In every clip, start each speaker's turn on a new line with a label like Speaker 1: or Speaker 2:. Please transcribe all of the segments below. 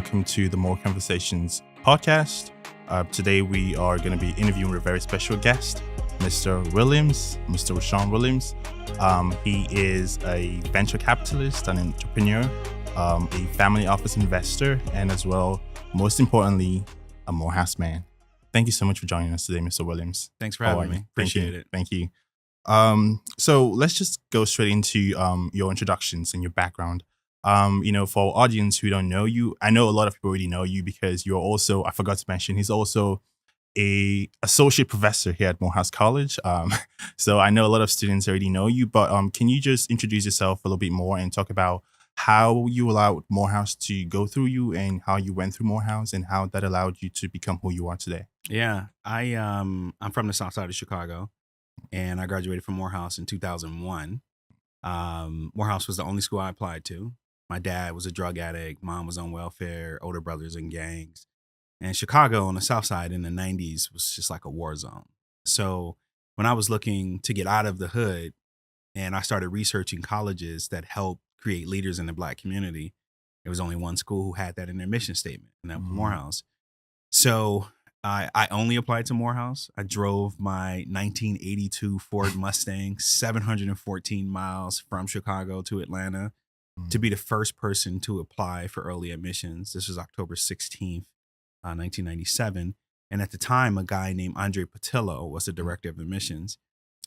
Speaker 1: welcome to the More Conversations podcast. Today we are going to be interviewing a very special guest, Mr. Rashaun Williams. He is a venture capitalist, an entrepreneur, a family office investor, and as well, most importantly, a Morehouse man. Thank you so much for joining us today, Mr. Williams.
Speaker 2: Thanks for having me. Appreciate it.
Speaker 1: Thank you. So let's just go straight into your introductions and your background. For our audience who don't know you, I know a lot of people already know you because you're also, I forgot to mention, he's also a associate professor here at Morehouse College. So I know a lot of students already know you, but can you just introduce yourself a little bit more and talk about how you allowed Morehouse to go through you and how you went through Morehouse and how that allowed you to become who you are today?
Speaker 2: Yeah, I'm from the South Side of Chicago, and I graduated from Morehouse in 2001. Morehouse was the only school I applied to. My dad was a drug addict. Mom was on welfare, older brothers in gangs. And Chicago on the South Side in the 90s was just like a war zone. So when I was looking to get out of the hood and I started researching colleges that help create leaders in the Black community, there was only one school who had that in their mission statement, and that was Morehouse. So I only applied to Morehouse. I drove my 1982 Ford Mustang 714 miles from Chicago to Atlanta to be the first person to apply for early admissions. This was October 16th, 1997. And at the time, a guy named Andre Patillo was the director of admissions.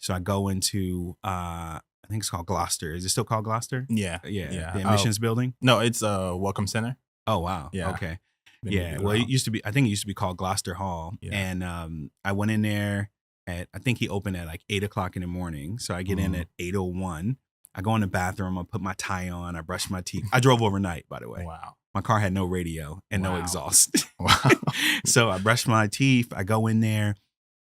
Speaker 2: So I go into, I think it's called Gloucester. Is it still called Gloucester?
Speaker 1: Yeah.
Speaker 2: The admissions building?
Speaker 1: No, it's Welcome Center.
Speaker 2: Oh, wow.
Speaker 1: Yeah.
Speaker 2: Okay. Yeah. Well, it used to be, I think it used to be called Gloucester Hall. Yeah. And I went in there at, I think he opened at like 8 o'clock in the morning. So I get in at 8:01. I go in the bathroom, I put my tie on, I brush my teeth. I drove overnight, by the way.
Speaker 1: Wow.
Speaker 2: My car had no radio and no exhaust.
Speaker 1: Wow.
Speaker 2: So I brushed my teeth, I go in there,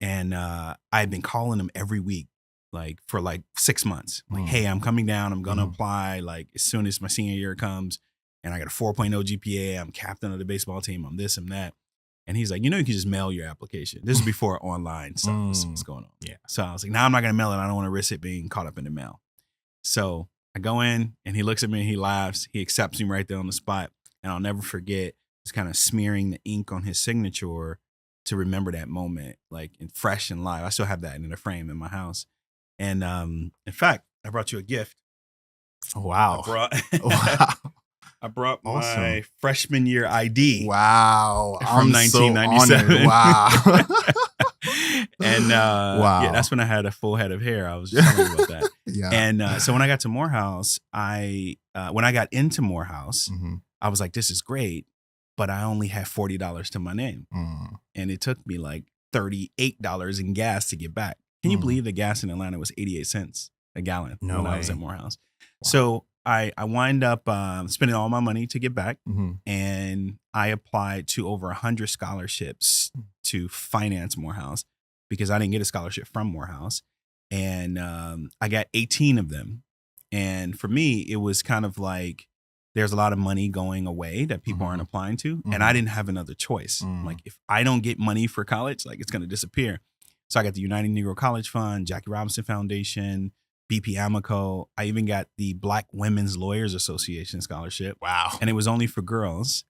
Speaker 2: and I had been calling them every week, like for like 6 months. Like, hey, I'm coming down, I'm gonna apply like as soon as my senior year comes, and I got a 4.0 GPA, I'm captain of the baseball team, I'm this, I'm that. And he's like, you can just mail your application. This is before online stuff was going on. Yeah. So I was like, I'm not gonna mail it, I don't wanna risk it being caught up in the mail. So I go in and he looks at me and he laughs. He accepts me right there on the spot. And I'll never forget just kind of smearing the ink on his signature to remember that moment, like fresh and live. I still have that in a frame in my house. And in fact, I brought you a gift.
Speaker 1: Wow.
Speaker 2: I brought my freshman year ID.
Speaker 1: Wow.
Speaker 2: From 1997.
Speaker 1: So wow.
Speaker 2: And yeah, that's when I had a full head of hair. I was just telling you about that.
Speaker 1: Yeah.
Speaker 2: And so when I got to Morehouse, when I got into Morehouse, I was like, this is great, but I only had $40 to my name. And it took me like $38 in gas to get back. Can you believe the gas in Atlanta was 88 cents a gallon when I was at Morehouse? Wow. So I wind up spending all my money to get back, and I applied to over 100 scholarships to finance Morehouse because I didn't get a scholarship from Morehouse. And I got 18 of them. And for me, it was kind of like there's a lot of money going away that people aren't applying to. And I didn't have another choice. Like, if I don't get money for college, like, it's going to disappear. So I got the United Negro College Fund, Jackie Robinson Foundation, BP Amico. I even got the Black Women's Lawyers Association scholarship. Wow. And it was only for girls.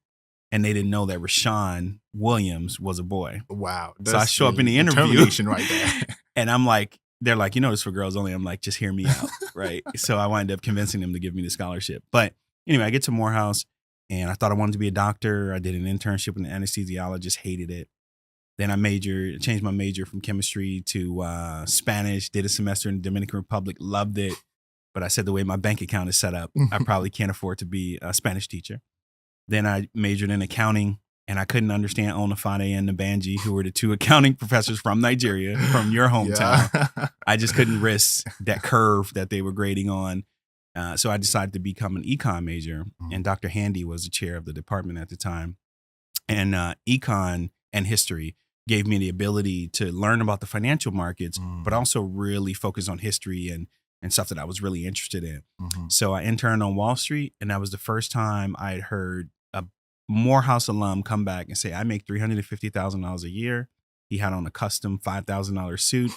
Speaker 2: And they didn't know that Rashaun Williams was a boy.
Speaker 1: Wow.
Speaker 2: So I show up in the interview.
Speaker 1: Right there.
Speaker 2: And I'm like, they're like, it's for girls only. I'm like, just hear me out. Right. So I wind up convincing them to give me the scholarship. But anyway, I get to Morehouse and I thought I wanted to be a doctor. I did an internship with an anesthesiologist, hated it. Then I changed my major from chemistry to Spanish, did a semester in the Dominican Republic, loved it. But I said the way my bank account is set up, I probably can't afford to be a Spanish teacher. Then I majored in accounting, and I couldn't understand Onafade and Nabanji, who were the two accounting professors from Nigeria, from your hometown. Yeah. I just couldn't risk that curve that they were grading on. So I decided to become an econ major, and Dr. Handy was the chair of the department at the time. And econ and history gave me the ability to learn about the financial markets, but also really focus on history and stuff that I was really interested in. So I interned on Wall Street, and that was the first time I had heard a Morehouse alum come back and say, I make $350,000 a year. He had on a custom $5,000 suit,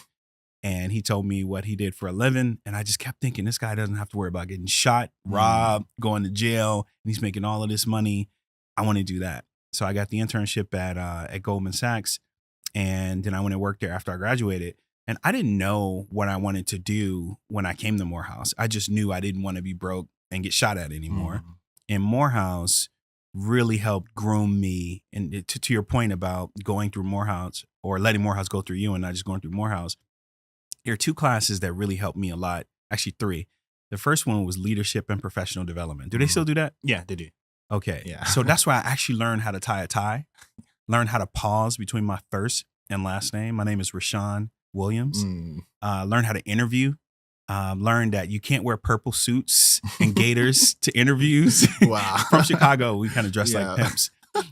Speaker 2: and he told me what he did for a living. And I just kept thinking, this guy doesn't have to worry about getting shot, robbed, going to jail, and he's making all of this money. I want to do that. So I got the internship at Goldman Sachs, and then I went and worked there after I graduated. And I didn't know what I wanted to do when I came to Morehouse. I just knew I didn't want to be broke and get shot at anymore.
Speaker 1: Mm.
Speaker 2: And Morehouse really helped groom me. And to your point about going through Morehouse or letting Morehouse go through you and not just going through Morehouse, there are 2 classes that really helped me a lot. Actually, 3. The first one was leadership and professional development. Do they still do that?
Speaker 1: Yeah, they do.
Speaker 2: Okay.
Speaker 1: Yeah.
Speaker 2: So that's where I actually learned how to tie a tie, learned how to pause between my first and last name. My name is Rashaun Williams. Learned how to interview. Learned that you can't wear purple suits and gaiters to interviews.
Speaker 1: Wow.
Speaker 2: From Chicago, we kind of dress like pimps.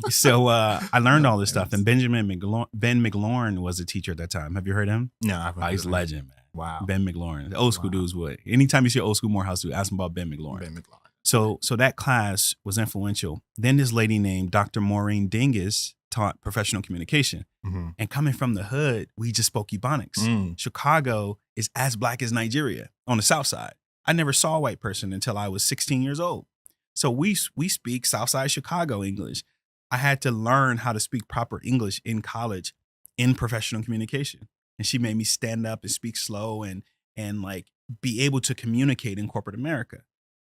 Speaker 2: So I learned all this stuff. And Ben McLaurin was a teacher at that time. Have you heard him?
Speaker 1: No, I haven't.
Speaker 2: He's a legend, man.
Speaker 1: Wow.
Speaker 2: Ben McLaurin. The old school dudes would. Anytime you see an old school Morehouse dude, ask him about Ben McLaurin.
Speaker 1: Ben McLaurin.
Speaker 2: So that class was influential. Then this lady named Dr. Maureen Dingus taught professional communication.
Speaker 1: Mm-hmm.
Speaker 2: And coming from the hood, we just spoke Ebonics. Chicago is as black as Nigeria on the South Side. I never saw a white person until I was 16 years old. So we speak Southside Chicago English. I had to learn how to speak proper English in college in professional communication. And she made me stand up and speak slow and like be able to communicate in corporate America.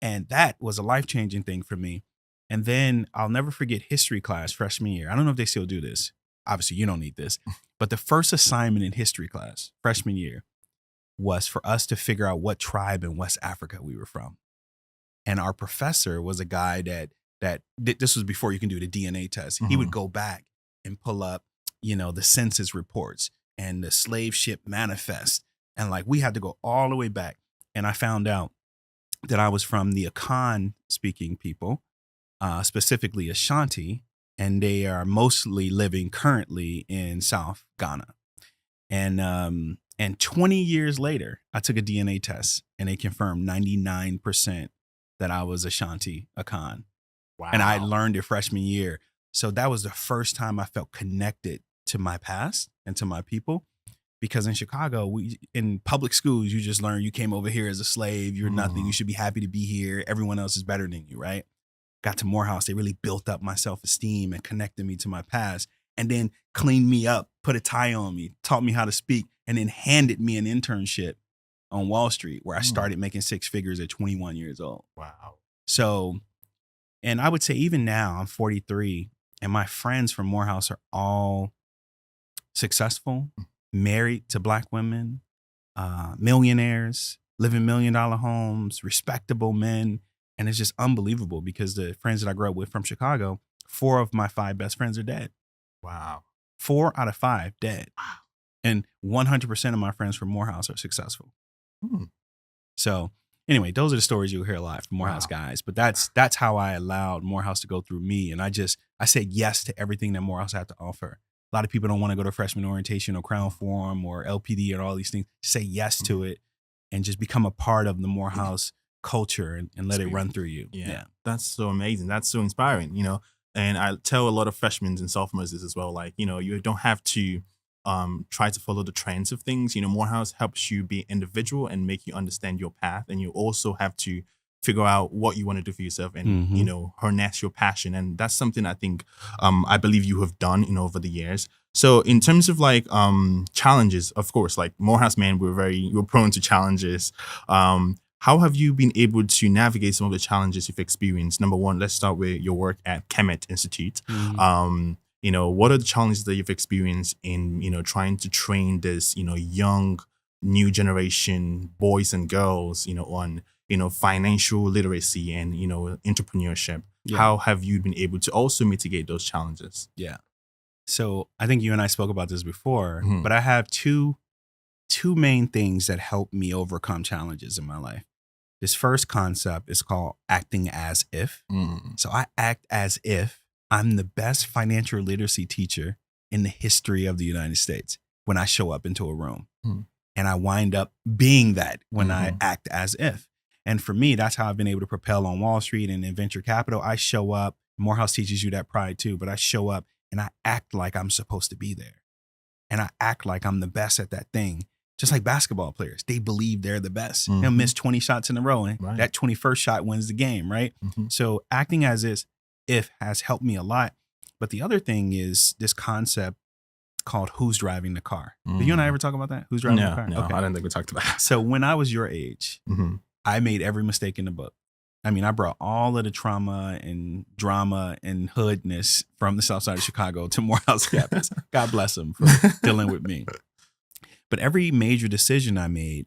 Speaker 2: And that was a life-changing thing for me. And then I'll never forget history class freshman year. I don't know if they still do this. Obviously, you don't need this. But the first assignment in history class freshman year was for us to figure out what tribe in West Africa we were from. And our professor was a guy that this was before you can do the DNA test.
Speaker 1: Mm-hmm.
Speaker 2: He would go back and pull up, the census reports and the slave ship manifest. And like we had to go all the way back. And I found out that I was from the Akan speaking people, specifically Ashanti, and they are mostly living currently in South Ghana. And 20 years later, I took a DNA test and they confirmed 99% that I was Ashanti Akan.
Speaker 1: Wow.
Speaker 2: And I learned it freshman year. So that was the first time I felt connected to my past and to my people. Because in Chicago, in public schools, you just learn you came over here as a slave. You're nothing. You should be happy to be here. Everyone else is better than you, right? Got to Morehouse. They really built up my self-esteem and connected me to my past and then cleaned me up, put a tie on me, taught me how to speak, and then handed me an internship on Wall Street where I started making 6 figures at 21 years old.
Speaker 1: Wow.
Speaker 2: So, and I would say even now, I'm 43, and my friends from Morehouse are all successful, married to Black women, millionaires, live in $1 million homes, respectable men. And it's just unbelievable because the friends that I grew up with from Chicago, 4 of my 5 best friends are dead.
Speaker 1: Wow.
Speaker 2: 4 out of 5 dead. Wow. And 100% of my friends from Morehouse are successful. So anyway, those are the stories you'll hear a lot from Morehouse guys. But that's how I allowed Morehouse to go through me. And I said yes to everything that Morehouse had to offer. A lot of people don't want to go to freshman orientation or Crown Forum or LPD and all these things. Say yes to it and just become a part of the Morehouse culture and let it run through you.
Speaker 1: Yeah. That's so amazing. That's so inspiring, And I tell a lot of freshmen and sophomores this as well. Like, you don't have to try to follow the trends of things. Morehouse helps you be individual and make you understand your path. And you also have to figure out what you want to do for yourself and, harness your passion. And that's something I think, I believe you have done, over the years. So in terms of like challenges, of course, like Morehouse men, we're prone to challenges. How have you been able to navigate some of the challenges you've experienced? Number one, let's start with your work at Kemet Institute. What are the challenges that you've experienced in, trying to train this, young, new generation boys and girls, on, financial literacy and, entrepreneurship? Yeah. How have you been able to also mitigate those challenges?
Speaker 2: Yeah. So I think you and I spoke about this before, but I have two main things that help me overcome challenges in my life. This first concept is called acting as if. So I act as if I'm the best financial literacy teacher in the history of the United States when I show up into a room. And I wind up being that when I act as if. And for me, that's how I've been able to propel on Wall Street and in venture capital. I show up, Morehouse teaches you that pride too, but I show up and I act like I'm supposed to be there. And I act like I'm the best at that thing. Just like basketball players, they believe they're the best. They'll miss 20 shots in a row and that 21st shot wins the game, right? So acting as if has helped me a lot. But the other thing is this concept called who's driving the car. Did you and I ever talk about that? Who's driving the car?
Speaker 1: No, I don't think we talked about it.
Speaker 2: So when I was your age,
Speaker 1: Mm-hmm.
Speaker 2: I made every mistake in the book. I mean, I brought all of the trauma and drama and hoodness from the South Side of Chicago to Morehouse campus. God bless them for dealing with me. But every major decision I made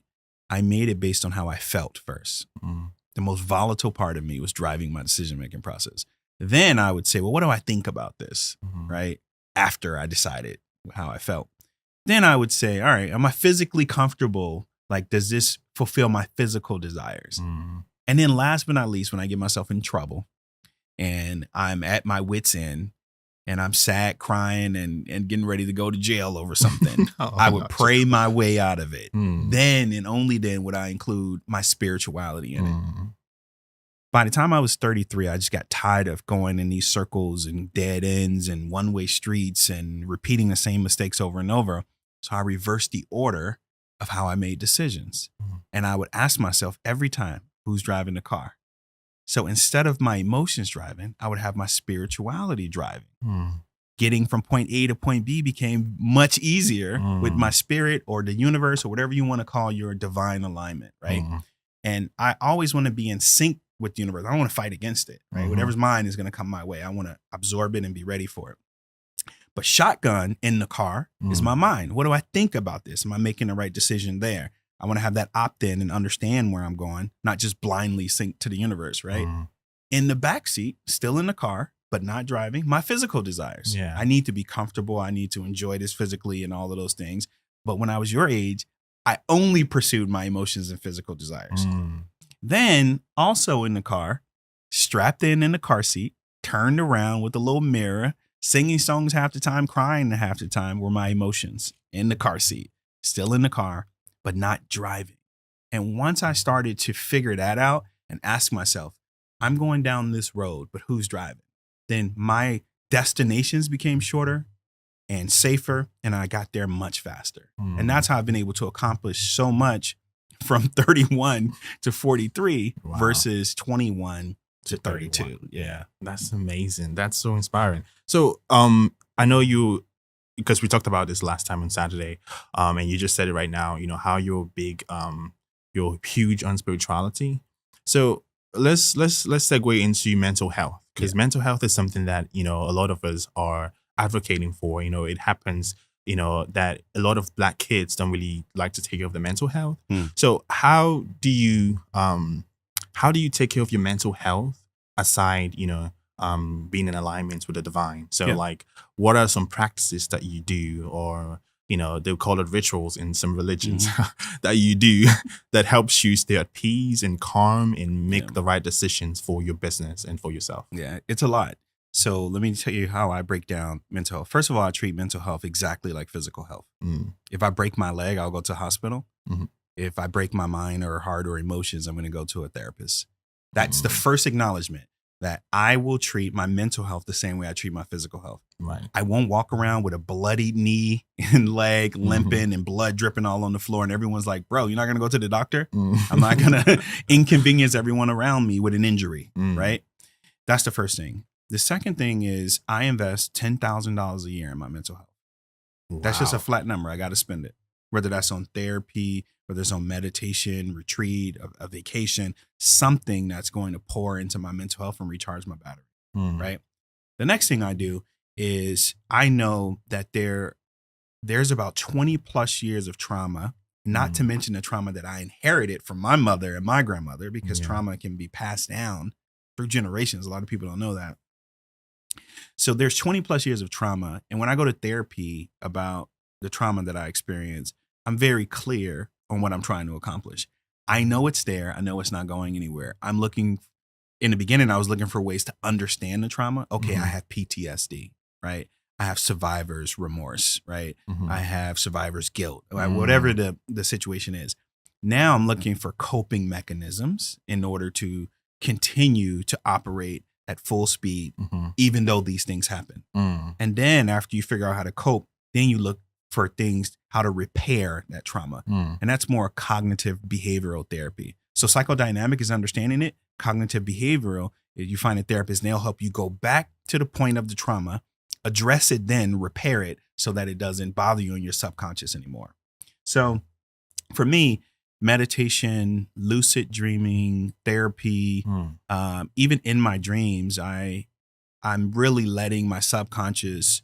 Speaker 2: it based on how I felt first.
Speaker 1: Mm.
Speaker 2: The most volatile part of me was driving my decision-making process. Then I would say, well, what do I think about this,
Speaker 1: Mm-hmm.
Speaker 2: right? After I decided how I felt. Then I would say, all right, am I physically comfortable? Like, does this fulfill my physical desires?
Speaker 1: Mm.
Speaker 2: And then last but not least, when I get myself in trouble and I'm at my wit's end and I'm sad, crying and getting ready to go to jail over something, I would pray my way out of it.
Speaker 1: Mm.
Speaker 2: Then and only then would I include my spirituality in it.
Speaker 1: Mm.
Speaker 2: By the time I was 33, I just got tired of going in these circles and dead ends and one-way streets and repeating the same mistakes over and over. So I reversed the order of how I made decisions.
Speaker 1: Mm.
Speaker 2: And I would ask myself every time, who's driving the car? So instead of my emotions driving, I would have my spirituality driving.
Speaker 1: Mm.
Speaker 2: Getting from point A to point B became much easier with my spirit or the universe or whatever you want to call your divine alignment, right?
Speaker 1: Mm.
Speaker 2: And I always want to be in sync with the universe. I don't want to fight against it, right?
Speaker 1: Mhm.
Speaker 2: Whatever's mine is going to come my way. I want to absorb it and be ready for it. But shotgun in the car is my mind. What do I think about this? Am I making the right decision there? I want to have that opt-in and understand where I'm going, not just blindly sync to the universe, right?
Speaker 1: Mm.
Speaker 2: In the backseat, still in the car, but not driving, my physical desires.
Speaker 1: Yeah.
Speaker 2: I need to be comfortable. I need to enjoy this physically and all of those things. But when I was your age, I only pursued my emotions and physical desires.
Speaker 1: Mm.
Speaker 2: Then also in the car, strapped in the car seat, turned around with a little mirror, singing songs half the time, crying half the time were my emotions in the car seat, still in the car, but not driving. And once I started to figure that out and ask myself, I'm going down this road, but who's driving? Then my destinations became shorter and safer, and I got there much faster.
Speaker 1: Mm.
Speaker 2: And that's how I've been able to accomplish so much from 31 to 43
Speaker 1: Wow.
Speaker 2: versus 21 to 32. Yeah.
Speaker 1: That's amazing. That's so inspiring. So, I know you, because we talked about this last time on Saturday, and you just said it right now, you know, how you're big, you're huge on spirituality. So let's segue into mental health, because mental health is something that, you know, a lot of us are advocating for. You know, it happens, you know, that a lot of Black kids don't really like to take care of their mental health. So how do you take care of your mental health aside, you know, being in alignment with the divine? So like, what are some practices that you do, or, you know, they'll call it rituals in some religions that you do that helps you stay at peace and calm and make the right decisions for your business and for yourself?
Speaker 2: Yeah, it's a lot. So let me tell you how I break down mental health. First of all, I treat mental health exactly like physical health. If I break my leg, I'll go to a hospital.
Speaker 1: Mhm.
Speaker 2: If I break my mind or heart or emotions, I'm going to go to a therapist. That's the first acknowledgement that I will treat my mental health the same way I treat my physical health.
Speaker 1: Right.
Speaker 2: I won't walk around with a bloodied knee and leg, limping and blood dripping all on the floor. And everyone's like, bro, you're not going to go to the doctor? I'm not going to inconvenience everyone around me with an injury, right? That's the first thing. The second thing is I invest $10,000 a year in my mental health.
Speaker 1: Wow.
Speaker 2: That's just a flat number. I got to spend it, whether that's on therapy, whether it's on meditation, retreat, a vacation, something that's going to pour into my mental health and recharge my battery, right? The next thing I do is I know that there's about 20 plus years of trauma, not to mention the trauma that I inherited from my mother and my grandmother, because trauma can be passed down through generations. A lot of people don't know that. So there's 20 plus years of trauma. And when I go to therapy about the trauma that I experienced, I'm very clear on what I'm trying to accomplish. I know it's there. I know it's not going anywhere. In the beginning, I was looking for ways to understand the trauma. Okay, I have PTSD, right? I have survivor's remorse, right? I have survivor's guilt, right? Whatever the situation is. Now I'm looking for coping mechanisms in order to continue to operate at full speed, even though these things happen. And then after you figure out how to cope, then you look for things, how to repair that trauma. And that's more cognitive behavioral therapy. So psychodynamic is understanding it. Cognitive behavioral You find a therapist and they'll help you go back to the point of the trauma, address it, then repair it so that it doesn't bother you in your subconscious anymore. So for me, meditation, lucid dreaming, therapy, even in my dreams, I'm really letting my subconscious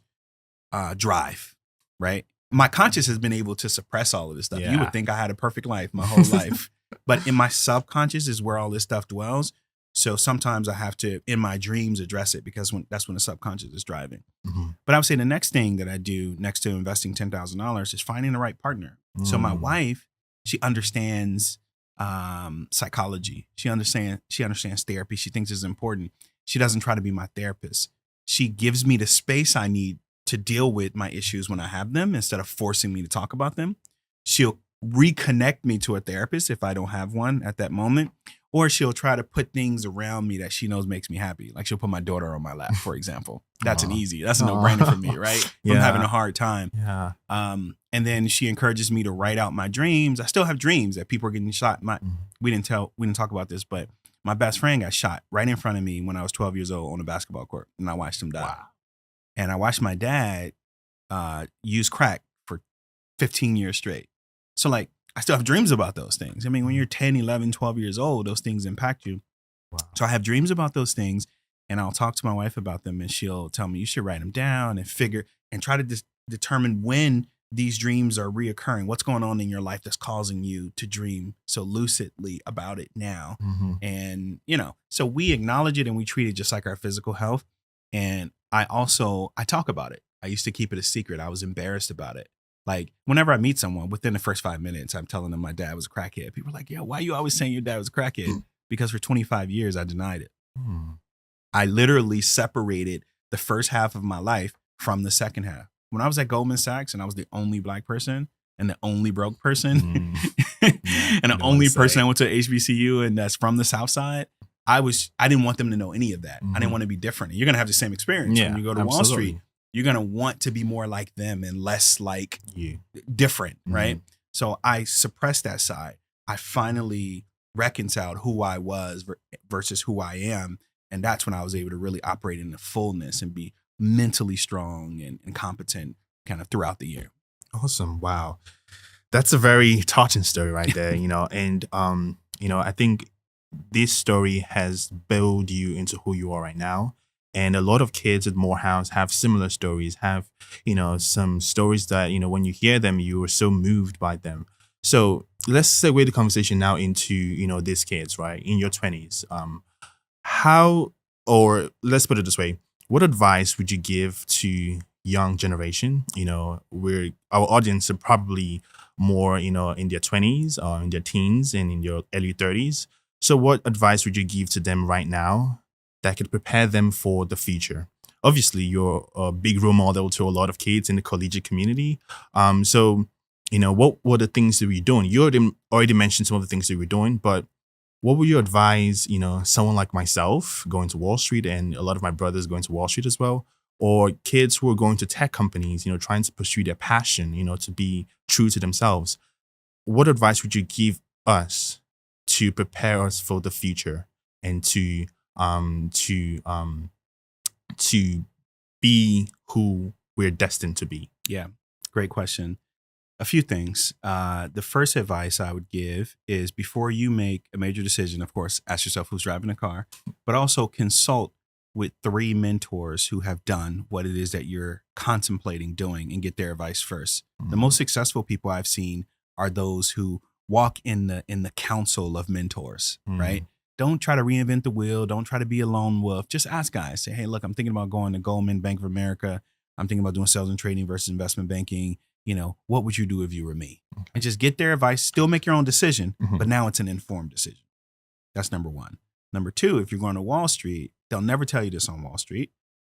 Speaker 2: drive, right? My conscious has been able to suppress all of this stuff.
Speaker 1: Yeah.
Speaker 2: You would think I had a perfect life my whole life, but in my subconscious is where all this stuff dwells. So sometimes I have to, in my dreams, address it because that's when the subconscious is driving. But I would say the next thing that I do next to investing $10,000 is finding the right partner. So my wife, she understands psychology. She understands therapy. She thinks it's important. She doesn't try to be my therapist. She gives me the space I need to deal with my issues when I have them instead of forcing me to talk about them. She'll reconnect me to a therapist if I don't have one at that moment, or she'll try to put things around me that she knows makes me happy. Like she'll put my daughter on my lap, for example. That's that's a no-brainer for me, right? If I'm having a hard time.
Speaker 1: Yeah.
Speaker 2: And then she encourages me to write out my dreams. I still have dreams that people are getting shot. We didn't talk about this, but my best friend got shot right in front of me when I was 12 years old on a basketball court, and I watched him die.
Speaker 1: Wow.
Speaker 2: And I watched my dad use crack for 15 years straight. So like, I still have dreams about those things. I mean, when you're 10, 11, 12 years old, those things impact you.
Speaker 1: Wow.
Speaker 2: So I have dreams about those things, and I'll talk to my wife about them, and she'll tell me, you should write them down and try to determine when these dreams are reoccurring. What's going on in your life that's causing you to dream so lucidly about it now? And, so we acknowledge it and we treat it just like our physical health. And I talk about it. I used to keep it a secret. I was embarrassed about it. Like whenever I meet someone, within the first 5 minutes, I'm telling them my dad was a crackhead. People are like, yeah, why are you always saying your dad was a crackhead? Because for 25 years, I denied it. I literally separated the first half of my life from the second half. When I was at Goldman Sachs and I was the only Black person and the only broke person and the only person that went to HBCU and that's from the South Side, I didn't want them to know any of that. I didn't want to be different. You're going to have the same experience when you go to Wall Street. You're going to want to be more like them and less like you, different, right? So I suppressed that side. I finally reconciled who I was versus who I am. And that's when I was able to really operate in the fullness and be mentally strong and competent kind of throughout the year.
Speaker 1: Awesome. Wow. That's a very touching story right there, and, I think this story has built you into who you are right now. And a lot of kids at Morehouse have similar stories, have, some stories that, when you hear them, you are so moved by them. So let's segue the conversation now into, these kids, right, in your 20s. Or let's put it this way, what advice would you give to young generation? Our audience are probably more, in their 20s or in their teens and in their early 30s. So what advice would you give to them right now that could prepare them for the future? Obviously, you're a big role model to a lot of kids in the collegiate community. So, what were the things that you're doing? You already mentioned some of the things that you were doing, but what would you advise, someone like myself going to Wall Street and a lot of my brothers going to Wall Street as well, or kids who are going to tech companies, trying to pursue their passion, to be true to themselves? What advice would you give us to prepare us for the future and to be who we're destined to be?
Speaker 2: Yeah, great question. A few things. The first advice I would give is before you make a major decision, of course, ask yourself who's driving the car, but also consult with 3 mentors who have done what it is that you're contemplating doing and get their advice first. The most successful people I've seen are those who walk in the council of mentors, right? Don't try to reinvent the wheel. Don't try to be a lone wolf. Just ask guys. Say, hey, look, I'm thinking about going to Goldman, Bank of America. I'm thinking about doing sales and trading versus investment banking. What would you do if you were me? Okay. And just get their advice. Still make your own decision, but now it's an informed decision. That's number 1. Number 2, if you're going to Wall Street, they'll never tell you this on Wall Street,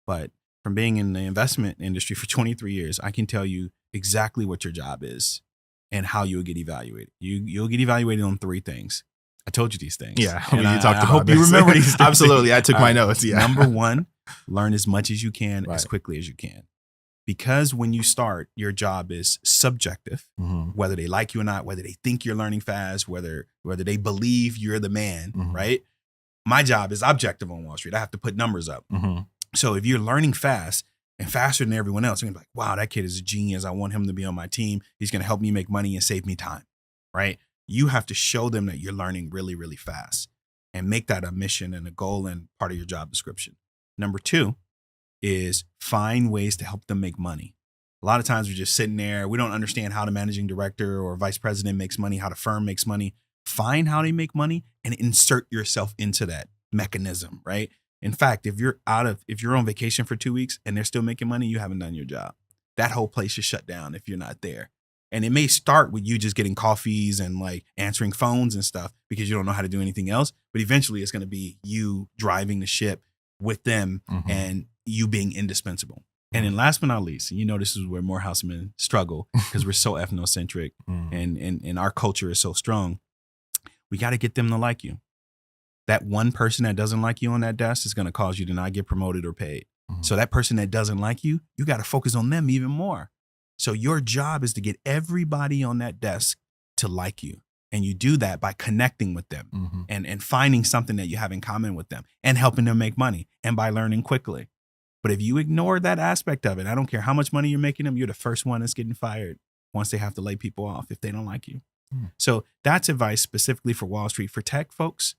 Speaker 2: but from being in the investment industry for 23 years, I can tell you exactly what your job is and how you'll get evaluated. You'll get evaluated on 3 things. I told you these things.
Speaker 1: Yeah,
Speaker 2: and
Speaker 1: you talked about
Speaker 2: I hope
Speaker 1: this.
Speaker 2: you remember these things.
Speaker 1: Absolutely, I took my notes. Yeah.
Speaker 2: Number 1, learn as much as you can as quickly as you can. Because when you start, your job is subjective, whether they like you or not, whether they think you're learning fast, whether they believe you're the man, right? My job is objective on Wall Street. I have to put numbers up.
Speaker 1: Mm-hmm.
Speaker 2: So if you're learning fast and faster than everyone else, you're gonna be like, wow, that kid is a genius. I want him to be on my team. He's going to help me make money and save me time, right? You have to show them that you're learning really, really fast and make that a mission and a goal and part of your job description. Number 2 is find ways to help them make money. A lot of times we're just sitting there. We don't understand how the managing director or vice president makes money, how the firm makes money. Find how they make money and insert yourself into that mechanism, right? In fact, if you're on vacation for 2 weeks and they're still making money, you haven't done your job. That whole place is shut down if you're not there. And it may start with you just getting coffees and like answering phones and stuff because you don't know how to do anything else. But eventually it's going to be you driving the ship with them and you being indispensable. And then last but not least, and you know this is where Morehouse men struggle because we're so ethnocentric and our culture is so strong. We got to get them to like you. That one person that doesn't like you on that desk is going to cause you to not get promoted or paid. So that person that doesn't like you, you got to focus on them even more. So your job is to get everybody on that desk to like you. And you do that by connecting with them and finding something that you have in common with them and helping them make money and by learning quickly. But if you ignore that aspect of it, I don't care how much money you're making them, you're the first one that's getting fired once they have to lay people off if they don't like you. So that's advice specifically for Wall Street. For tech folks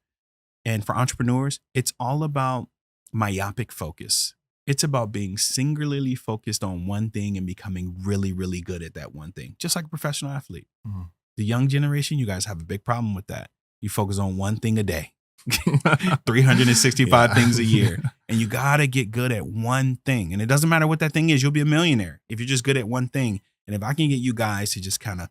Speaker 2: and for entrepreneurs, it's all about myopic focus. It's about being singularly focused on one thing and becoming really, really good at that one thing, just like a professional athlete. The young generation, you guys have a big problem with that. You focus on one thing a day, 365 things a year. And you got to get good at one thing. And it doesn't matter what that thing is. You'll be a millionaire if you're just good at one thing. And if I can get you guys to just kind of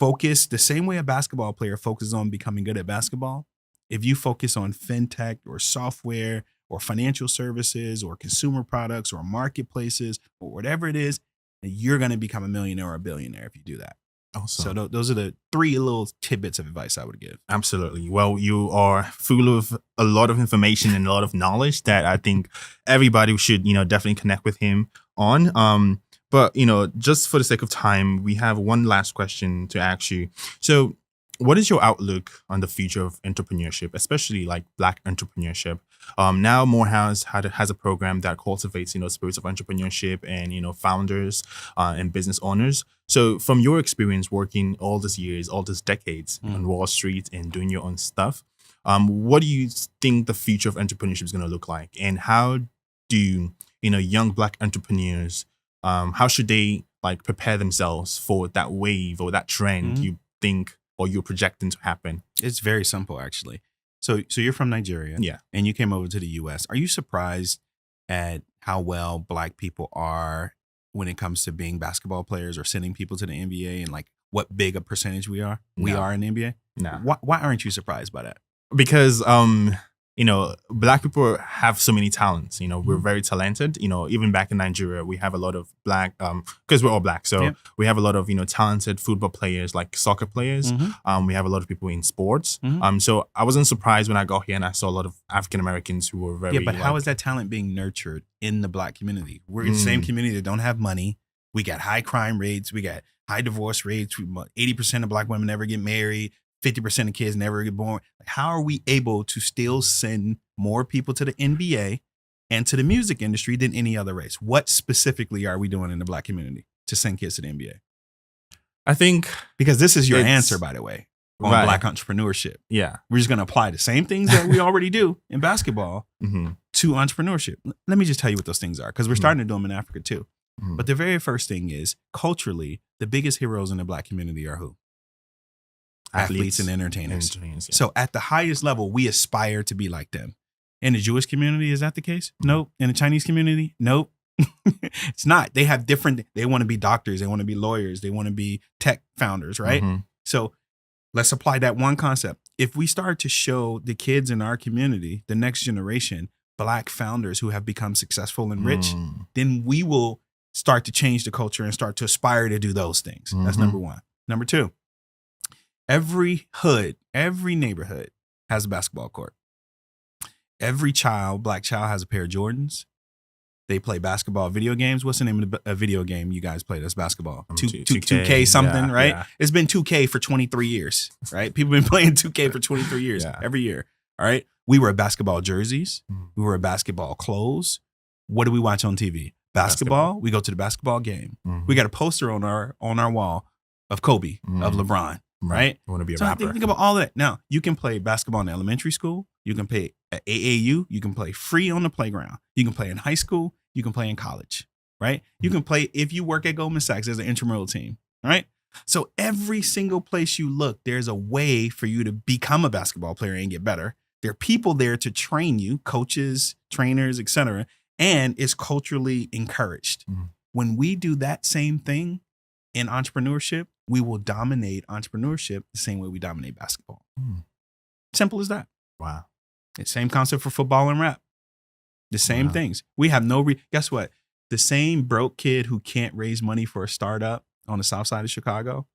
Speaker 2: focus the same way a basketball player focuses on becoming good at basketball, if you focus on fintech or software or financial services or consumer products or marketplaces or whatever it is, you're going to become a millionaire or a billionaire if you do that.
Speaker 1: Awesome.
Speaker 2: So those are the 3 little tidbits of advice I would give.
Speaker 1: Absolutely. Well, you are full of a lot of information and a lot of knowledge that I think everybody should, definitely connect with him on. But, just for the sake of time, we have one last question to ask you. So what is your outlook on the future of entrepreneurship, especially like Black entrepreneurship? Now Morehouse has a program that cultivates, spirits of entrepreneurship and, founders and business owners. So from your experience working all these years, all these decades on Wall Street and doing your own stuff, what do you think the future of entrepreneurship is going to look like? And how do, young Black entrepreneurs, how should they like prepare themselves for that wave or that trend you think or you're projecting to happen?
Speaker 2: It's very simple, actually. So you're from Nigeria, and you came over to the U.S. Are you surprised at how well Black people are when it comes to being basketball players or sending people to the NBA and like what big a percentage we are? We are in the NBA?
Speaker 1: No.
Speaker 2: Why aren't you surprised by that?
Speaker 1: Because Black people have so many talents. We're very talented. Even back in Nigeria, we have a lot of Black, because we're all Black. So we have a lot of, talented football players, like soccer players. We have a lot of people in sports. So I wasn't surprised when I got here and I saw a lot of African Americans who were very.
Speaker 2: Yeah, but how is that talent being nurtured in the Black community? We're in the same community that don't have money. We got high crime rates. We got high divorce rates. 80% of Black women never get married. 50% of kids never get born. How are we able to still send more people to the NBA and to the music industry than any other race? What specifically are we doing in the Black community to send kids to the NBA?
Speaker 1: I think
Speaker 2: because this is your answer, by the way, on Black entrepreneurship.
Speaker 1: Yeah.
Speaker 2: We're just going to apply the same things that we already do in basketball to entrepreneurship. Let me just tell you what those things are, because we're starting to do them in Africa too. But the very first thing is, culturally, the biggest heroes in the Black community are who? Athletes and entertainers. So at the highest level, we aspire to be like them. In the Jewish community, is that the case? Nope. In the Chinese community? Nope. It's not. They have they want to be doctors. They want to be lawyers. They want to be tech founders, right? So let's apply that one concept. If we start to show the kids in our community, the next generation, Black founders who have become successful and rich, then we will start to change the culture and start to aspire to do those things. That's number one. Number two. Every hood, every neighborhood has a basketball court. Every Black child has a pair of Jordans. They play basketball video games. What's the name of a video game you guys play that's basketball? 2K something, right? Yeah. It's been 2K for 23 years, right? People have been playing 2K for 23 years every year, all right? We wear basketball jerseys. We wear basketball clothes. What do we watch on TV? Basketball. We go to the basketball game. We got a poster on our wall of Kobe, of LeBron, right?
Speaker 1: I want to be a
Speaker 2: So
Speaker 1: rapper.
Speaker 2: think about all that. Now, you can play basketball in elementary school. You can play at AAU. You can play free on the playground. You can play in high school. You can play in college, right? You can play, if you work at Goldman Sachs, there's an intramural team, right? So every single place you look, there's a way for you to become a basketball player and get better. There are people there to train you, coaches, trainers, etc., and it's culturally encouraged. When we do that same thing in entrepreneurship, we will dominate entrepreneurship the same way we dominate basketball. Simple as that.
Speaker 1: Wow.
Speaker 2: The same concept for football and rap. The same things. We have guess what? The same broke kid who can't raise money for a startup on the south side of Chicago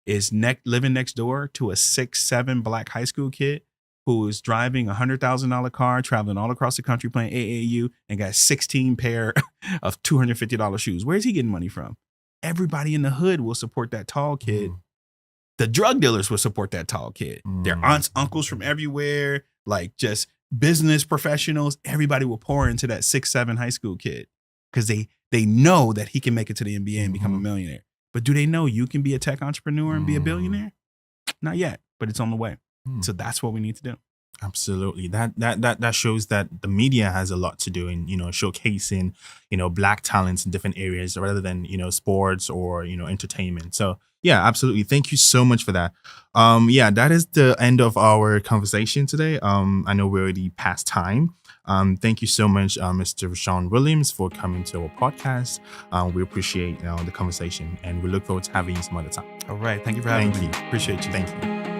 Speaker 2: is living next door to a 6'7" black high school kid who is driving a $100,000 car, traveling all across the country playing AAU, and got 16 pair of $250 shoes. Where's he getting money from? Everybody in the hood will support that tall kid. The drug dealers will support that tall kid. Their aunts, uncles from everywhere, like just business professionals. Everybody will pour into that 6'7" high school kid because they know that he can make it to the NBA and become a millionaire. But do they know you can be a tech entrepreneur and be a billionaire? Not yet, but it's on the way. So that's what we need to do.
Speaker 1: Absolutely. That shows that the media has a lot to do in, showcasing, black talents in different areas rather than, sports or, entertainment. So yeah, absolutely. Thank you so much for that. That is the end of our conversation today. I know we're already past time. Thank you so much, Mr. Rashaun Williams, for coming to our podcast. We appreciate the conversation and we look forward to having you some other time.
Speaker 2: All right. Thank you for having me.
Speaker 1: Thank you.
Speaker 2: Appreciate you.
Speaker 1: Thank you.